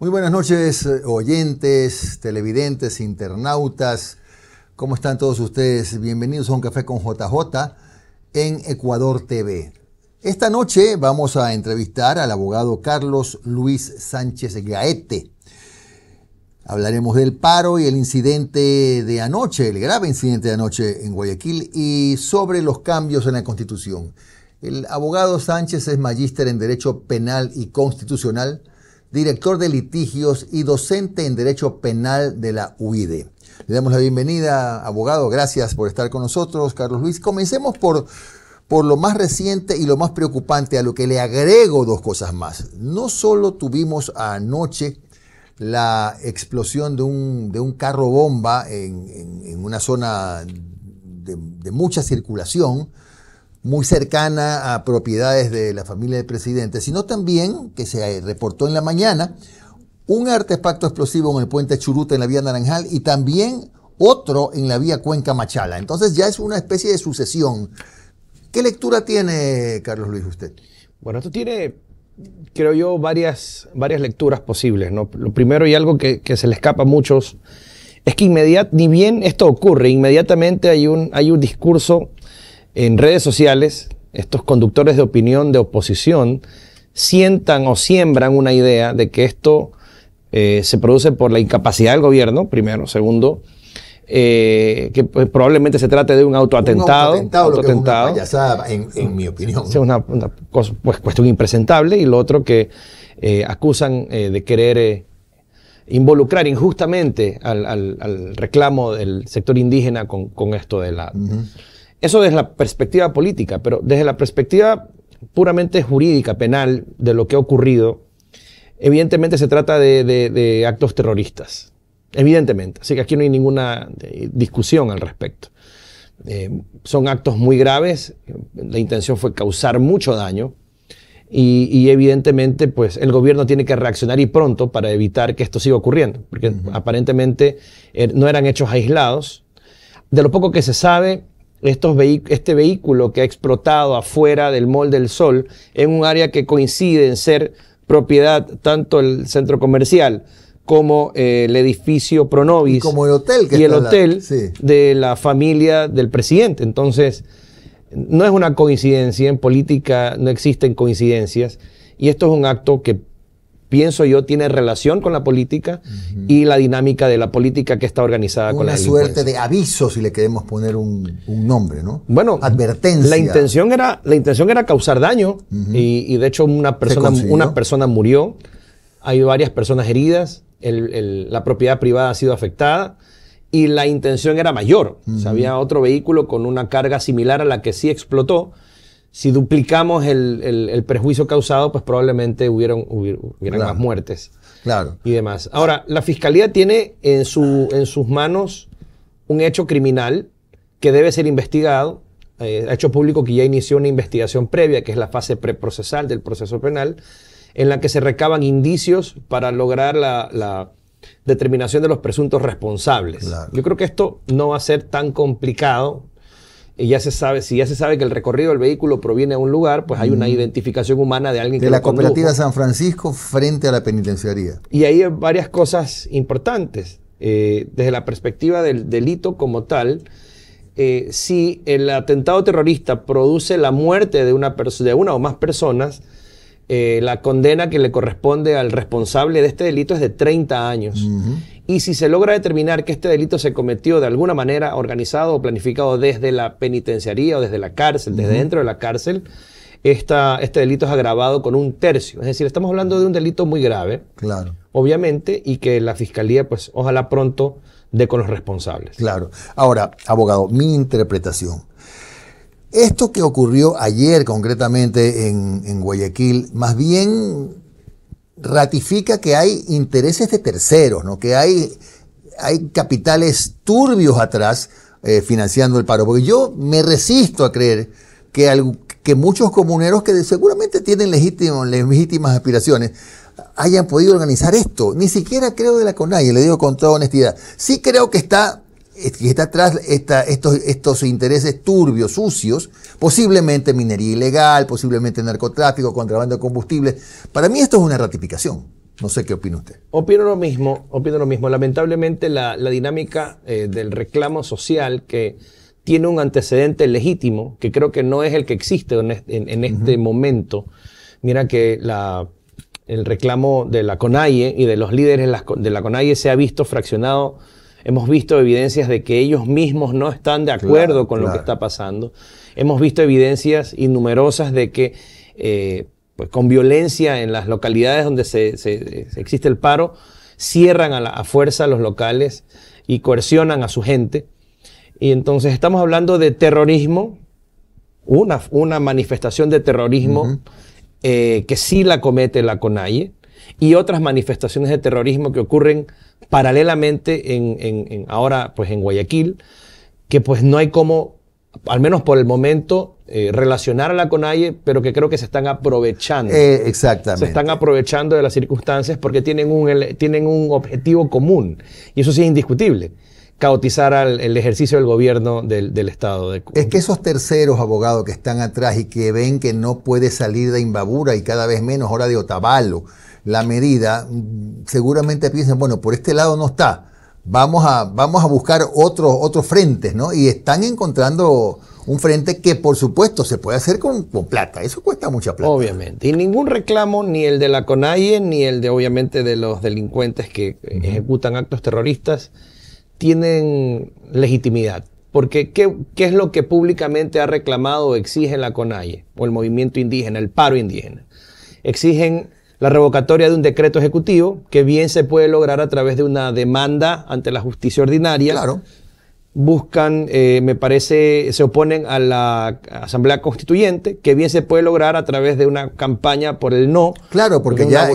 Muy buenas noches, oyentes, televidentes, internautas. ¿Cómo están todos ustedes? Bienvenidos a Un Café con JJ en Ecuador TV. Esta noche vamos a entrevistar al abogado Carlos Luis Sánchez Gaete. Hablaremos del paro y el incidente de anoche, el grave incidente de anoche en Guayaquil, y sobre los cambios en la Constitución. El abogado Sánchez es magíster en Derecho Penal y Constitucional, director de litigios y docente en Derecho Penal de la UIDE. Le damos la bienvenida, abogado. Gracias por estar con nosotros, Carlos Luis. Comencemos por lo más reciente y lo más preocupante, a lo que le agrego dos cosas más. No solo tuvimos anoche la explosión de un carro bomba en una zona de mucha circulación, muy cercana a propiedades de la familia del presidente, sino también que se reportó en la mañana un artefacto explosivo en el puente Churuta en la vía Naranjal y también otro en la vía Cuenca Machala. Entonces ya es una especie de sucesión. ¿Qué lectura tiene, Carlos Luis, usted? Bueno, esto tiene, creo yo, varias lecturas posibles, ¿no? Lo primero, y algo que se le escapa a muchos, es que ni bien esto ocurre, inmediatamente hay un discurso en redes sociales. Estos conductores de opinión de oposición sientan o siembran una idea de que esto se produce por la incapacidad del gobierno, primero. Segundo, que probablemente se trate de un autoatentado. Lo que es una payasada, en mi opinión. Es una cosa, pues, cuestión impresentable. Y lo otro, que acusan de querer involucrar injustamente al reclamo del sector indígena con esto de la... Eso desde la perspectiva política, pero desde la perspectiva puramente jurídica, penal, de lo que ha ocurrido, evidentemente se trata de actos terroristas. Evidentemente. Así que aquí no hay ninguna discusión al respecto. Son actos muy graves. La intención fue causar mucho daño. Y evidentemente, pues, el gobierno tiene que reaccionar y pronto para evitar que esto siga ocurriendo. Porque aparentemente no eran hechos aislados. De lo poco que se sabe, este vehículo que ha explotado afuera del Mall del Sol, en un área que coincide en ser propiedad tanto el centro comercial como el edificio Pronovis, y como el hotel, sí, de la familia del presidente. Entonces, no es una coincidencia. En política no existen coincidencias, y esto es un acto que, pienso yo, tiene relación con la política y la dinámica de la política que está organizada con la delincuencia. Una suerte de aviso, si le queremos poner un nombre, ¿no? Bueno, advertencia. La intención era causar daño, y de hecho una persona murió. Hay varias personas heridas. La propiedad privada ha sido afectada y la intención era mayor. O sea, había otro vehículo con una carga similar a la que sí explotó. Si duplicamos el perjuicio causado, pues probablemente hubieran más muertes, y demás. Ahora, la Fiscalía tiene en sus manos un hecho criminal que debe ser investigado. Ha hecho público que ya inició una investigación previa, que es la fase preprocesal del proceso penal, en la que se recaban indicios para lograr la determinación de los presuntos responsables. Yo creo que esto no va a ser tan complicado. Y ya se sabe, si ya se sabe que el recorrido del vehículo proviene de un lugar, pues hay una identificación humana de alguien que la cooperativa San Francisco frente a la penitenciaría. Y ahí hay varias cosas importantes. Desde la perspectiva del delito como tal, si el atentado terrorista produce la muerte de una o más personas, la condena que le corresponde al responsable de este delito es de 30 años. Y si se logra determinar que este delito se cometió de alguna manera organizado o planificado desde la penitenciaría o desde la cárcel, desde dentro de la cárcel, este delito es agravado con 1/3. Es decir, estamos hablando de un delito muy grave, obviamente, y que la Fiscalía, pues, ojalá pronto dé con los responsables. Ahora, abogado, mi interpretación. Esto que ocurrió ayer concretamente en Guayaquil, más bien ratifica que hay intereses de terceros, ¿no? Que hay capitales turbios atrás financiando el paro. Porque yo me resisto a creer que muchos comuneros que seguramente tienen legítimas aspiraciones hayan podido organizar esto. Ni siquiera creo de la CONAIE, le digo con toda honestidad. Sí creo que está atrás estos intereses turbios, sucios, posiblemente minería ilegal, posiblemente narcotráfico, contrabando de combustible. Para mí esto es una ratificación. No sé qué opina usted. Opino lo mismo, opino lo mismo. Lamentablemente la dinámica del reclamo social que tiene un antecedente legítimo, que creo que no es el que existe en este momento. Mira que el reclamo de la CONAIE y de los líderes de la CONAIE se ha visto fraccionado. Hemos visto evidencias de que ellos mismos no están de acuerdo con lo que está pasando. Hemos visto evidencias innumerosas de que pues con violencia en las localidades donde existe el paro, cierran a fuerza los locales y coercionan a su gente. Y entonces estamos hablando de terrorismo, una manifestación de terrorismo que sí la comete la CONAIE, y otras manifestaciones de terrorismo que ocurren paralelamente ahora pues en Guayaquil, que pues no hay cómo, al menos por el momento, relacionar a la CONAIE, pero que creo que se están aprovechando. Exactamente. Se están aprovechando de las circunstancias porque tienen un objetivo común, y eso sí es indiscutible: caotizar el ejercicio del gobierno del Estado de Cuba. Es que esos terceros abogados que están atrás y que ven que no puede salir de Imbabura y cada vez menos ahora de Otavalo la medida, seguramente piensan, bueno, por este lado no está, vamos a buscar otros frentes, ¿no? Y están encontrando un frente que por supuesto se puede hacer con plata, eso cuesta mucha plata. Obviamente, y ningún reclamo, ni el de la CONAIE, ni el de obviamente de los delincuentes que ejecutan actos terroristas, tienen legitimidad. Porque ¿qué es lo que públicamente ha reclamado o exige la CONAIE o el movimiento indígena, el paro indígena? Exigen la revocatoria de un decreto ejecutivo que bien se puede lograr a través de una demanda ante la justicia ordinaria. Claro. Buscan, me parece, se oponen a la Asamblea Constituyente, que bien se puede lograr a través de una campaña por el no. Claro, porque ya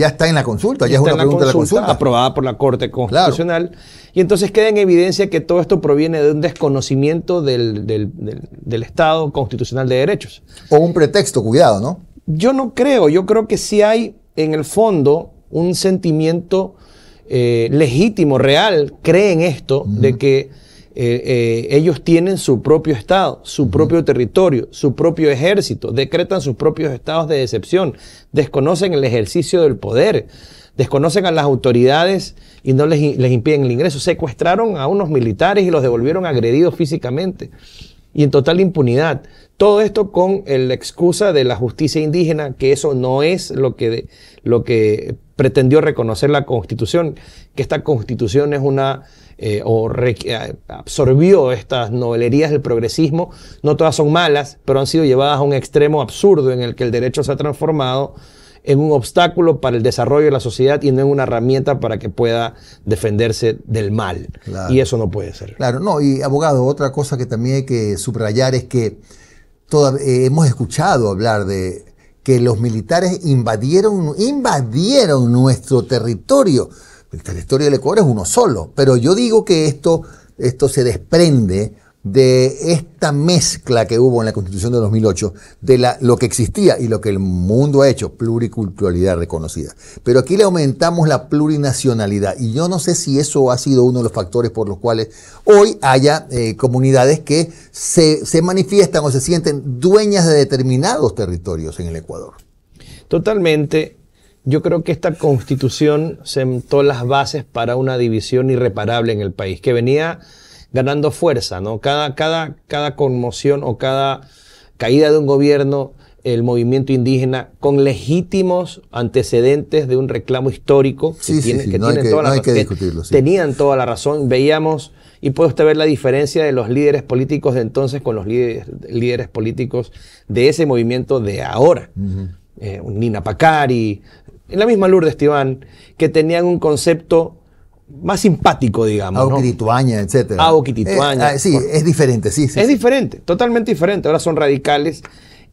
está en la consulta, ya es una pregunta de la consulta. Aprobada por la Corte Constitucional. Claro. Y entonces queda en evidencia que todo esto proviene de un desconocimiento del Estado constitucional de derechos. O un pretexto, cuidado, ¿no? Yo no creo, yo creo que sí hay en el fondo un sentimiento legítimo, real, creen esto, de que ellos tienen su propio Estado, su propio territorio, su propio ejército, decretan sus propios estados de excepción, desconocen el ejercicio del poder, desconocen a las autoridades y no les impiden el ingreso. Secuestraron a unos militares y los devolvieron agredidos físicamente y en total impunidad. Todo esto con la excusa de la justicia indígena, que eso no es lo que pretendió reconocer la Constitución, que esta Constitución es absorbió estas novelerías del progresismo. No todas son malas, pero han sido llevadas a un extremo absurdo en el que el derecho se ha transformado en un obstáculo para el desarrollo de la sociedad y no en una herramienta para que pueda defenderse del mal. Claro. Y eso no puede ser. Claro, no, y abogado, otra cosa que también hay que subrayar es que hemos escuchado hablar de que los militares invadieron nuestro territorio. El territorio del Ecuador es uno solo, pero yo digo que esto se desprende de esta mezcla que hubo en la Constitución de 2008, de lo que existía y lo que el mundo ha hecho, pluriculturalidad reconocida. Pero aquí le aumentamos la plurinacionalidad, y yo no sé si eso ha sido uno de los factores por los cuales hoy haya comunidades que se manifiestan o se sienten dueñas de determinados territorios en el Ecuador. Totalmente. Yo creo que esta Constitución sentó las bases para una división irreparable en el país, que venía ganando fuerza, ¿no? Cada conmoción o cada caída de un gobierno, el movimiento indígena, con legítimos antecedentes de un reclamo histórico, tenían toda la razón. Veíamos, y puede usted ver la diferencia de los líderes políticos de entonces con los líderes políticos de ese movimiento de ahora. Nina Pacari, en la misma Lourdes Tibán, que tenían un concepto más simpático, digamos. Auquitituaña, etc. Auquitituaña. Sí, es diferente, sí. Es diferente, totalmente diferente. Ahora son radicales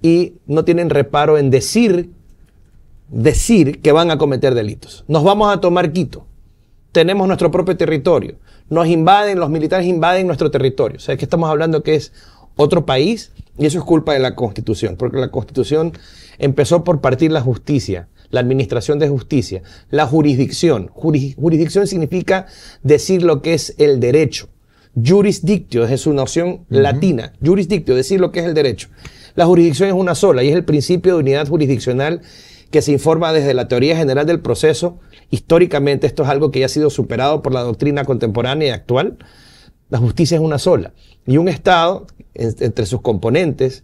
y no tienen reparo en decir que van a cometer delitos. Nos vamos a tomar Quito. Tenemos nuestro propio territorio. Nos invaden, los militares invaden nuestro territorio. O sea, que estamos hablando que es otro país, y eso es culpa de la Constitución, porque la Constitución empezó por partir la justicia, la administración de justicia, la jurisdicción. Jurisdicción significa decir lo que es el derecho. Jurisdictio es su noción latina. Jurisdictio, decir lo que es el derecho. La jurisdicción es una sola y es el principio de unidad jurisdiccional que se informa desde la teoría general del proceso. Históricamente esto es algo que ya ha sido superado por la doctrina contemporánea y actual. La justicia es una sola. Y un Estado, entre sus componentes,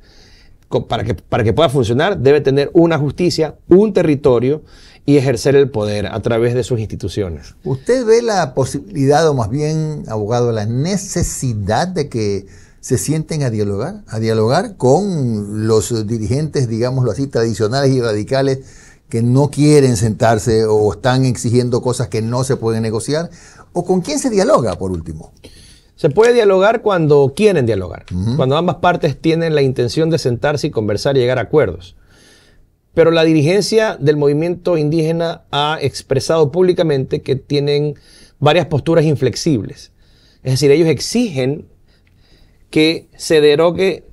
para que pueda funcionar, debe tener una justicia, un territorio y ejercer el poder a través de sus instituciones. ¿Usted ve la posibilidad, o más bien, abogado, la necesidad de que se sienten a dialogar con los dirigentes, digámoslo así, tradicionales y radicales que no quieren sentarse o están exigiendo cosas que no se pueden negociar? ¿O con quién se dialoga, por último? Se puede dialogar cuando quieren dialogar, cuando ambas partes tienen la intención de sentarse y conversar y llegar a acuerdos. Pero la dirigencia del movimiento indígena ha expresado públicamente que tienen varias posturas inflexibles. Es decir, ellos exigen que se derogue,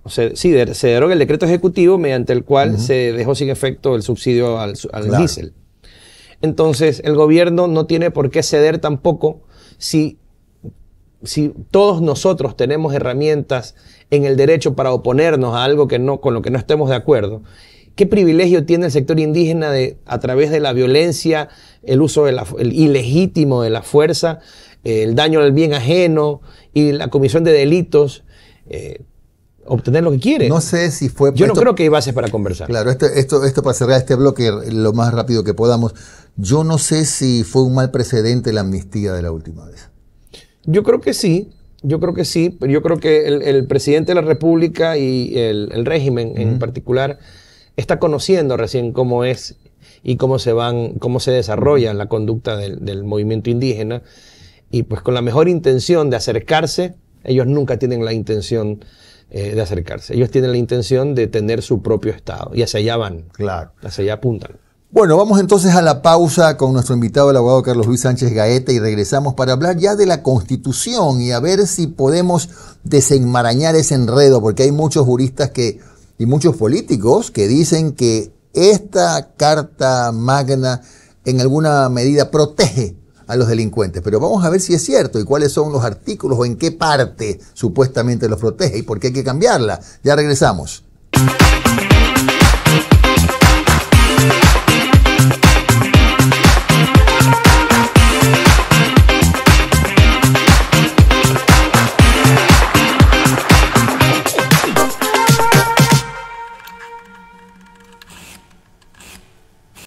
se derogue el decreto ejecutivo mediante el cual se dejó sin efecto el subsidio al diésel. Entonces, el gobierno no tiene por qué ceder tampoco si todos nosotros tenemos herramientas en el derecho para oponernos a algo con lo que no estemos de acuerdo. ¿Qué privilegio tiene el sector indígena a través de la violencia, el uso el ilegítimo de la fuerza, el daño al bien ajeno y la comisión de delitos, obtener lo que quiere? No sé si fue... Yo no creo que hay bases para conversar. Claro, esto para cerrar este bloque lo más rápido que podamos. Yo no sé si fue un mal precedente la amnistía de la última vez. Yo creo que sí, pero yo creo que el presidente de la República y el régimen en particular está conociendo recién cómo es y cómo se desarrolla la conducta del movimiento indígena, y pues con la mejor intención de acercarse, ellos nunca tienen la intención de acercarse, ellos tienen la intención de tener su propio Estado, y hacia allá van, claro, hacia allá apuntan. Bueno, vamos entonces a la pausa con nuestro invitado, el abogado Carlos Luis Sánchez Gaete, y regresamos para hablar ya de la Constitución y a ver si podemos desenmarañar ese enredo, porque hay muchos juristas y muchos políticos que dicen que esta Carta Magna en alguna medida protege a los delincuentes. Pero vamos a ver si es cierto y cuáles son los artículos o en qué parte supuestamente los protege y por qué hay que cambiarla. Ya regresamos.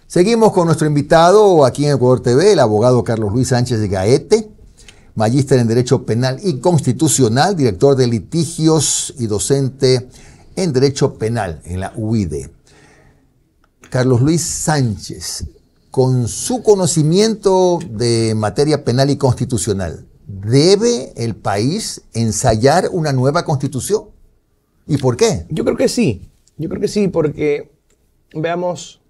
Seguimos con nuestro invitado aquí en Ecuador TV, el abogado Carlos Luis Sánchez Gaete, magíster en Derecho Penal y Constitucional, director de litigios y docente en Derecho Penal en la UIDE. Carlos Luis Sánchez, con su conocimiento de materia penal y constitucional, ¿debe el país ensayar una nueva constitución? ¿Y por qué? Yo creo que sí, porque veamos...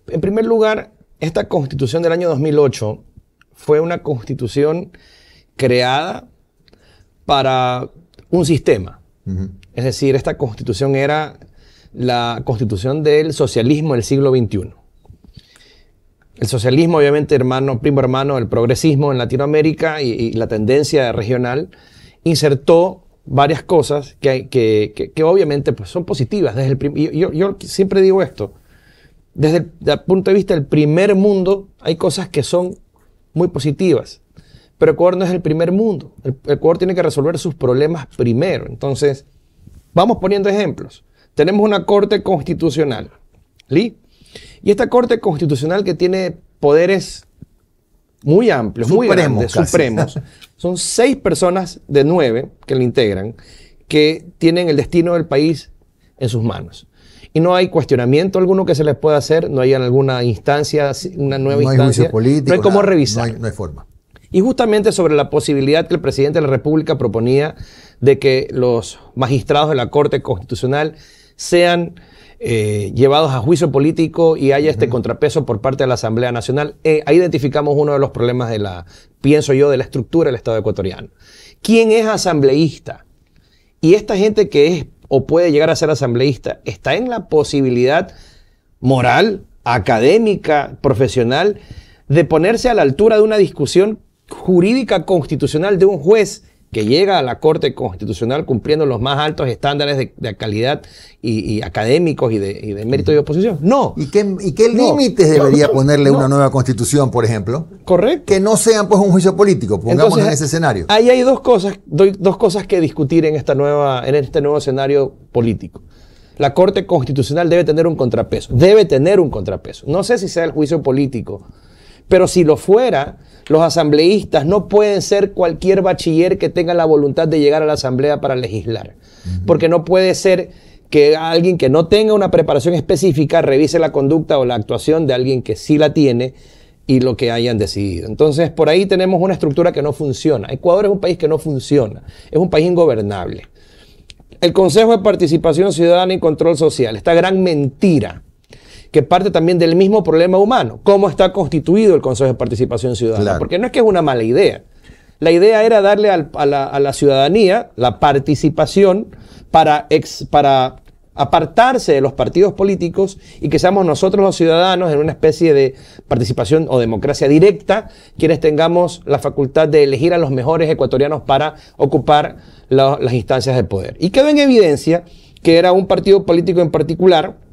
En primer lugar, esta Constitución del año 2008 fue una Constitución creada para un sistema. Es decir, esta Constitución era la Constitución del socialismo del siglo XXI. El socialismo, obviamente, primo hermano del progresismo en Latinoamérica y la tendencia regional, insertó varias cosas que obviamente pues, son positivas. Yo siempre digo esto. Desde el punto de vista del primer mundo, hay cosas que son muy positivas. Pero Ecuador no es el primer mundo. El Ecuador tiene que resolver sus problemas primero. Entonces, vamos poniendo ejemplos. Tenemos una Corte Constitucional. ¿Sí? Y esta Corte Constitucional, que tiene poderes muy amplios, muy grandes, supremos. Son 6 personas de 9 que le integran, que tienen el destino del país en sus manos. Y no hay cuestionamiento alguno que se les pueda hacer, no hay en alguna instancia, una nueva instancia. No hay juicio político, no hay cómo revisar. No hay forma. Y justamente sobre la posibilidad que el presidente de la República proponía de que los magistrados de la Corte Constitucional sean llevados a juicio político y haya este contrapeso por parte de la Asamblea Nacional. Ahí identificamos uno de los problemas de la estructura del Estado ecuatoriano. ¿Quién es asambleísta? Y esta gente que es o puede llegar a ser asambleísta, ¿está en la posibilidad moral, académica, profesional, de ponerse a la altura de una discusión jurídica constitucional de un juez que llega a la Corte Constitucional cumpliendo los más altos estándares de calidad y académicos y de mérito y oposición. No. ¿Y qué límites debería ponerle una nueva Constitución, por ejemplo? Correcto. Que no sean pues un juicio político, pongamos en ese escenario. Ahí hay dos cosas que discutir en este nuevo escenario político. La Corte Constitucional debe tener un contrapeso. No sé si sea el juicio político, pero si lo fuera, los asambleístas no pueden ser cualquier bachiller que tenga la voluntad de llegar a la asamblea para legislar. Porque no puede ser que alguien que no tenga una preparación específica revise la conducta o la actuación de alguien que sí la tiene y lo que hayan decidido. Entonces, por ahí tenemos una estructura que no funciona. Ecuador es un país que no funciona. Es un país ingobernable. El Consejo de Participación Ciudadana y Control Social, esta gran mentira que parte también del mismo problema humano. ¿Cómo está constituido el Consejo de Participación Ciudadana? Claro. Porque no es que es una mala idea. La idea era darle a la ciudadanía la participación para apartarse de los partidos políticos y que seamos nosotros los ciudadanos en una especie de participación o democracia directa quienes tengamos la facultad de elegir a los mejores ecuatorianos para ocupar las instancias de poder. Y quedó en evidencia que era un partido político en particular,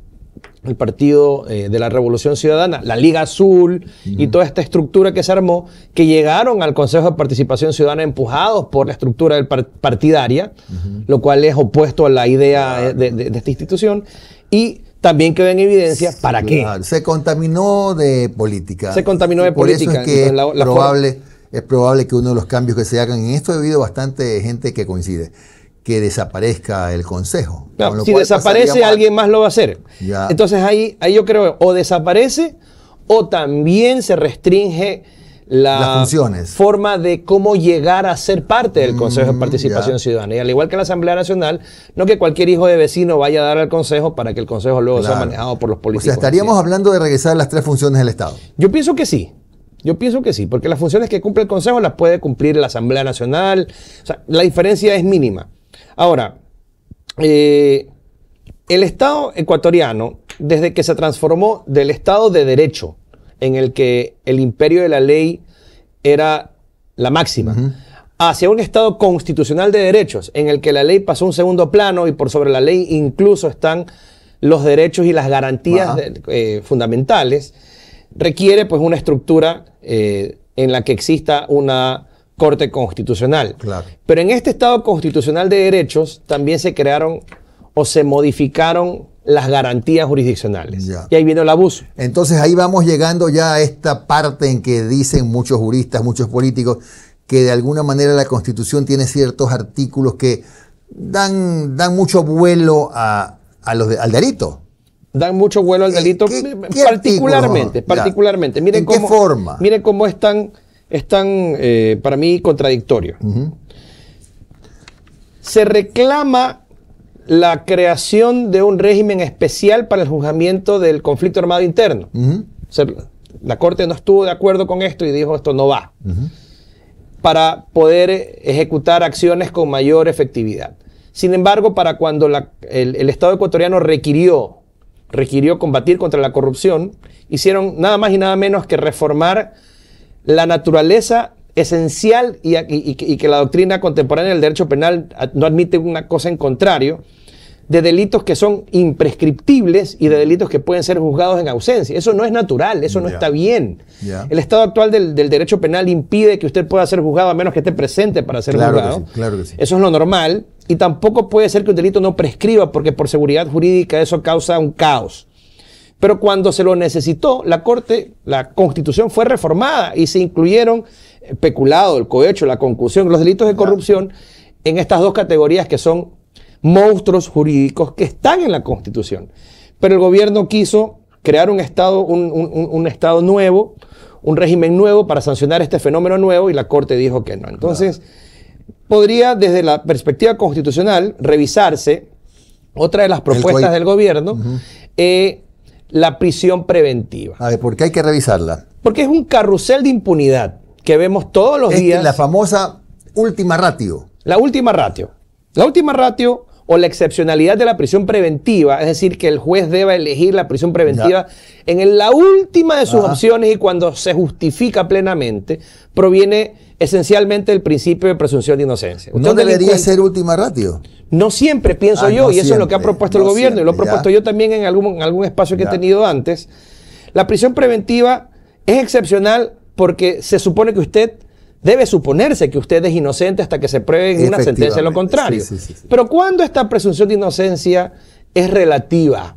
el Partido de la Revolución Ciudadana, la Liga Azul y toda esta estructura que se armó, que llegaron al Consejo de Participación Ciudadana empujados por la estructura partidaria, lo cual es opuesto a la idea de esta institución, y también quedó en evidencia para qué. Se contaminó de política. Por eso es que es probable que uno de los cambios que se hagan, en esto ha habido bastante gente que coincide, que desaparezca el Consejo. No, si desaparece, alguien más lo va a hacer. Ya. Entonces ahí yo creo o desaparece o también se restringe la forma de cómo llegar a ser parte del Consejo de Participación Ciudadana. Y al igual que la Asamblea Nacional, no que cualquier hijo de vecino vaya a dar al Consejo para que el Consejo luego sea manejado por los políticos. O sea, estaríamos hablando de regresar a las 3 funciones del Estado. Yo pienso que sí. Porque las funciones que cumple el Consejo las puede cumplir la Asamblea Nacional. O sea, la diferencia es mínima. Ahora, el Estado ecuatoriano, desde que se transformó del Estado de Derecho, en el que el imperio de la ley era la máxima, hacia un Estado constitucional de derechos, en el que la ley pasó a un segundo plano y por sobre la ley incluso están los derechos y las garantías fundamentales, requiere pues una estructura en la que exista una Corte Constitucional. Claro. Pero en este Estado constitucional de derechos también se crearon o se modificaron las garantías jurisdiccionales. Ya. Y ahí viene el abuso. Entonces ahí vamos llegando ya a esta parte en que dicen muchos juristas, muchos políticos, que de alguna manera la Constitución tiene ciertos artículos que dan mucho vuelo al delito. Dan mucho vuelo al delito, particularmente. Miren ¿En qué forma? Miren cómo están para mí contradictorios. Se reclama la creación de un régimen especial para el juzgamiento del conflicto armado interno. O sea, la Corte no estuvo de acuerdo con esto y dijo esto no va. Para poder ejecutar acciones con mayor efectividad. Sin embargo, para cuando el Estado ecuatoriano requirió combatir contra la corrupción, hicieron nada más y nada menos que reformar la naturaleza esencial y que la doctrina contemporánea del derecho penal no admite una cosa en contrario, de delitos que son imprescriptibles y de delitos que pueden ser juzgados en ausencia. Eso no es natural, eso no está bien. El estado actual del derecho penal impide que usted pueda ser juzgado a menos que esté presente para ser juzgado. Claro que sí. Eso es lo normal. Y tampoco puede ser que un delito no prescriba porque por seguridad jurídica eso causa un caos. Pero cuando se lo necesitó, la Constitución fue reformada y se incluyeron el peculado, el cohecho, la concusión, los delitos de corrupción en estas dos categorías que son monstruos jurídicos que están en la Constitución. Pero el gobierno quiso crear un Estado nuevo, un régimen nuevo para sancionar este fenómeno nuevo y la Corte dijo que no. Entonces, podría desde la perspectiva constitucional revisarse otra de las propuestas del gobierno, la prisión preventiva. A ver, ¿por qué hay que revisarla? Porque es un carrusel de impunidad que vemos todos los días. La famosa última ratio. La última ratio. La última ratio o la excepcionalidad de la prisión preventiva, es decir, que el juez deba elegir la prisión preventiva en la última de sus opciones y cuando se justifica plenamente, proviene esencialmente el principio de presunción de inocencia. ¿No debería ser última ratio? No siempre, pienso yo, no y eso siempre, es lo que ha propuesto el gobierno, y lo he propuesto yo también en algún espacio que he tenido antes. La prisión preventiva es excepcional porque se supone que usted, debe suponerse que usted es inocente hasta que se pruebe en una sentencia lo contrario. Sí. Pero cuando esta presunción de inocencia es relativa,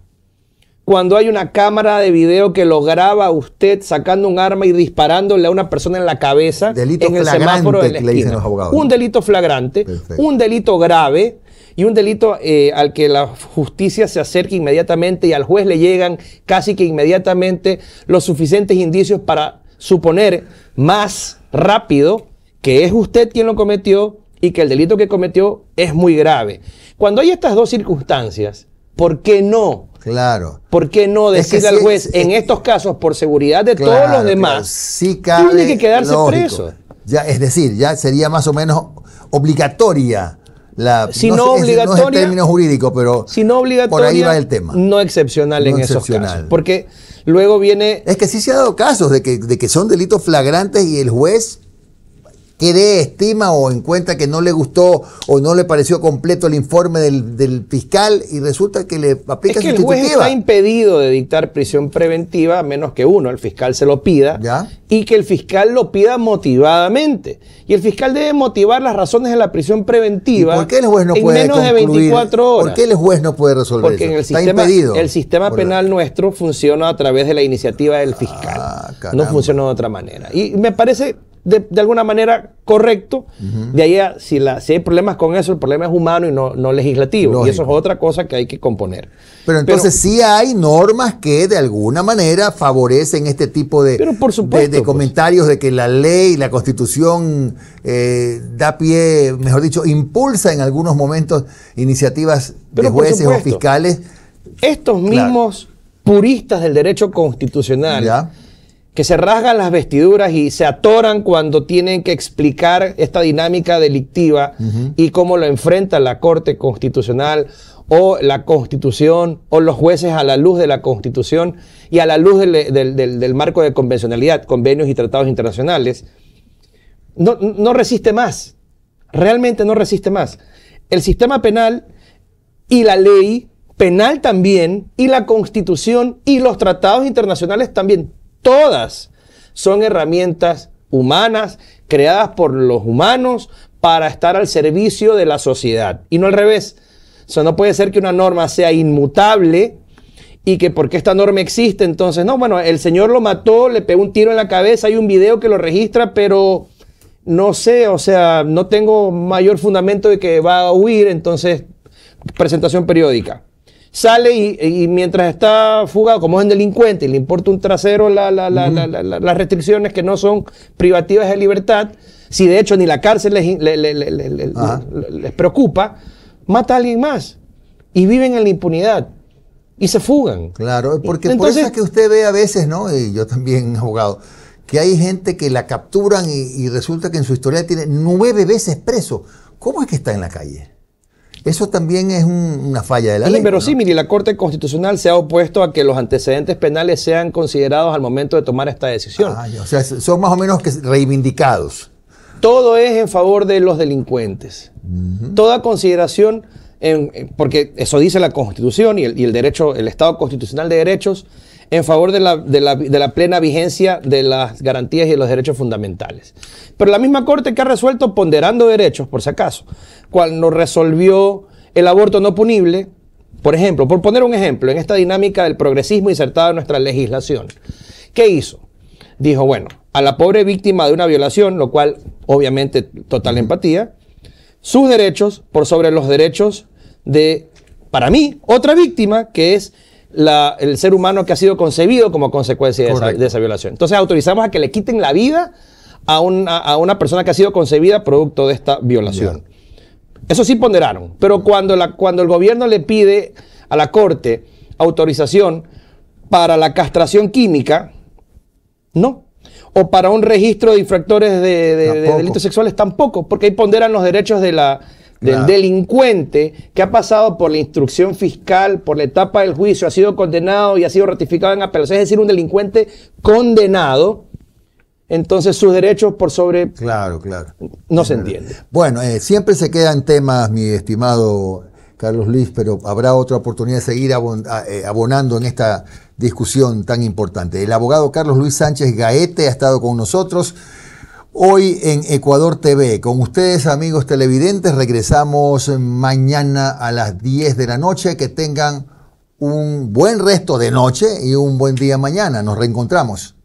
cuando hay una cámara de video que lo graba a usted sacando un arma y disparándole a una persona en la cabeza en el semáforo de la esquina. Un delito flagrante, un delito grave y un delito al que la justicia se acerca inmediatamente y al juez le llegan casi que inmediatamente los suficientes indicios para suponer más rápido que es usted quien lo cometió y que el delito que cometió es muy grave. Cuando hay estas dos circunstancias, ¿por qué no? Claro. ¿Por qué no decirle al juez, en estos casos, por seguridad de todos los demás, sí cabe, tiene que quedarse preso? Ya, es decir, ya sería más o menos obligatoria la... Si no obligatoria, no es el término jurídico, pero si no obligatoria, por ahí va el tema. No excepcional no en excepcional. Esos casos. Porque luego viene... Es que sí se ha dado casos de que son delitos flagrantes y el juez cree, estima o encuentra que no le gustó o no le pareció completo el informe del fiscal y resulta que le aplica sustitutiva. Es que el juez está impedido de dictar prisión preventiva a menos que el fiscal se lo pida y que el fiscal lo pida motivadamente. Y el fiscal debe motivar las razones de la prisión preventiva. ¿Y por qué el juez no puede menos de 24 horas? ¿Por qué el juez no puede resolver Porque eso? Está impedido. El sistema penal nuestro funciona a través de la iniciativa del fiscal. No funciona de otra manera. Y me parece... De alguna manera correcto, de ahí si hay problemas con eso, el problema es humano y no legislativo. Lógico. Y eso es otra cosa que hay que componer. Pero entonces sí hay normas que de alguna manera favorecen este tipo de comentarios de que la ley, la Constitución da pie, mejor dicho, impulsa en algunos momentos iniciativas de jueces o fiscales. Estos mismos puristas del derecho constitucional que se rasgan las vestiduras y se atoran cuando tienen que explicar esta dinámica delictiva y cómo lo enfrenta la Corte Constitucional o la Constitución o los jueces a la luz de la Constitución y a la luz del marco de convencionalidad, convenios y tratados internacionales, no resiste más. Realmente no resiste más. El sistema penal y la ley penal también y la Constitución y los tratados internacionales también, todas son herramientas humanas creadas por los humanos para estar al servicio de la sociedad y no al revés. O sea, no puede ser que una norma sea inmutable y que porque esta norma existe, entonces, no, bueno, el señor lo mató, le pegó un tiro en la cabeza, hay un video que lo registra, pero no sé, o sea, no tengo mayor fundamento de que va a huir, entonces, presentación periódica. Sale y mientras está fugado, como es un delincuente y le importa un trasero las restricciones que no son privativas de libertad, si de hecho ni la cárcel les preocupa, mata a alguien más y viven en la impunidad y se fugan. Claro, porque entonces, por eso es que usted ve a veces, ¿no? Y yo también, abogado, que hay gente que la capturan y resulta que en su historial tiene 9 veces preso. ¿Cómo es que está en la calle? Eso también es una falla de la ley. Pero sí, mire, la Corte Constitucional se ha opuesto a que los antecedentes penales sean considerados al momento de tomar esta decisión. O sea, son más o menos reivindicados. Todo es en favor de los delincuentes. Toda consideración, porque eso dice la Constitución y el derecho, el Estado Constitucional de Derechos, en favor de la plena vigencia de las garantías y de los derechos fundamentales. Pero la misma Corte que ha resuelto ponderando derechos, por si acaso, cuando resolvió el aborto no punible, por ejemplo, por poner un ejemplo, en esta dinámica del progresismo insertado en nuestra legislación, ¿qué hizo? Dijo, bueno, a la pobre víctima de una violación, lo cual obviamente total empatía, sus derechos por sobre los derechos de, para mí, otra víctima que es el ser humano que ha sido concebido como consecuencia de esa violación. Entonces autorizamos a que le quiten la vida a una persona que ha sido concebida producto de esta violación. Eso sí ponderaron, pero cuando el gobierno le pide a la Corte autorización para la castración química, no. O para un registro de infractores de delitos sexuales, tampoco, porque ahí ponderan los derechos del delincuente que ha pasado por la instrucción fiscal, por la etapa del juicio, ha sido condenado y ha sido ratificado en apelación, es decir, un delincuente condenado, entonces sus derechos por sobre... Claro, claro. No se entiende. Bueno, siempre se quedan temas, mi estimado Carlos Luis, pero habrá otra oportunidad de seguir abonando en esta discusión tan importante. El abogado Carlos Luis Sánchez Gaete ha estado con nosotros hoy en Ecuador TV. Con ustedes, amigos televidentes, regresamos mañana a las 10 de la noche. Que tengan un buen resto de noche y un buen día mañana. Nos reencontramos.